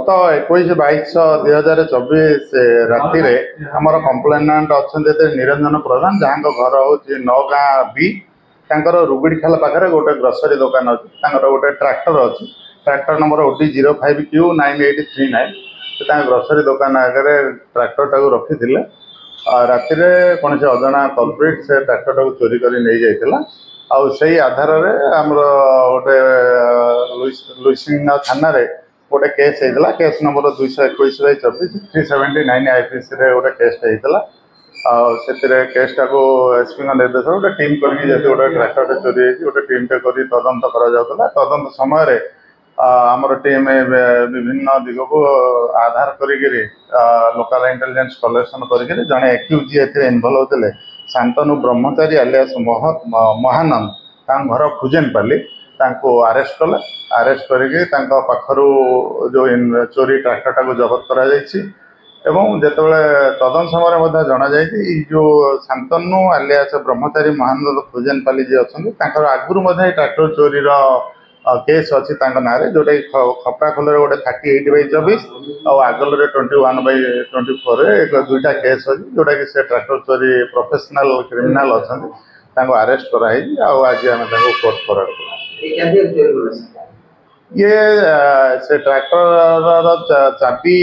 दिनांक 21/22/2024 राति आमर कंप्लेनेंट अच्छा निरंजन प्रधान जहाँ घर हूँ नगाँ बी तर रुगुड़ीखाल पाखे गोटे ग्रोसरी दुकान अच्छी गोटे ट्रैक्टर अच्छी tractor number OD 05Q9839 grocery दुकान आगे ट्रैक्टर टाक रखी राति कौन से अजना कल्प्रिट से ट्रैक्टर टाक चोरी कर नहीं जाइला आई आधार आमर गोटे लुइसिंग थाना गोटे केस होता केस नंबर 221/24 379 IPC गोटे केस होता से केसटा को एसपी निर्देश गोटे टीम करके गोटे ट्रैक्टर चोरी गोटे टीम टे कर तदंत तदंत समय आमर टीम विभिन्न दिग को आधार करी लोकल इंटेलिजेंस कलेक्शन करके जड़े एक्यूज इनवल्व होते शांतनु ब्रह्मचारी आलियास महानंद घर खुजेनपाली अरेस्ट कले अरेस्ट करके पाखर जो चोरी ट्रैक्टर टाक जबत कर जिते तदन समय जना जाए जो शांतनु आलियास ब्रह्मचारी महानंद खुजेनपाली जी अच्छा आगुरी ट्रैक्टर चोरी केस अच्छी ना जोटा खपरा खोल गोटे 38/24 आगल 21/24 एक दुईटा केस अच्छी जोटा कि से ट्रैक्टर चोरी प्रोफेशनल क्रिमिनाल अच्छा अरेस्ट कराई आज आम कोर्ट फरवर्ड ये से ट्रैक्टर चाबी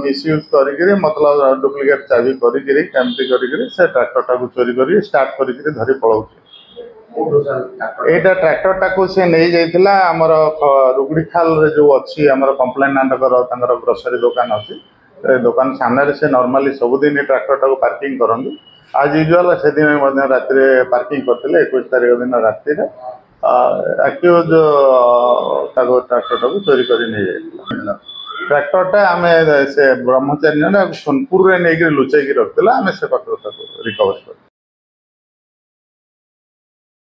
मिसयूज कर मतलब डुप्लिकेट चाबी करी से ट्रैक्टर टाक चोरी कर स्टार्ट कर धरी पलाऊ एटा ट्रैक्टर टाक से नहीं जाइला आमर रुगुड़ीखाल जो अच्छी आमर कंप्लेनेंट ग्रोसरी दुकान अच्छी दुकान सामने से नॉर्मली सबुदिन ट्रैक्टर टाक पार्किंग करते आज यूजुआल से दिन राति पार्किंग करते 21 तारीख दिन राति एक्यूज ट्रैक्टर टाक चोरी कर नहीं ट्रैक्टरटा आम से ब्रह्मचारी सोनपुर में नहीं लुचाई रखा आम से रिकवर कर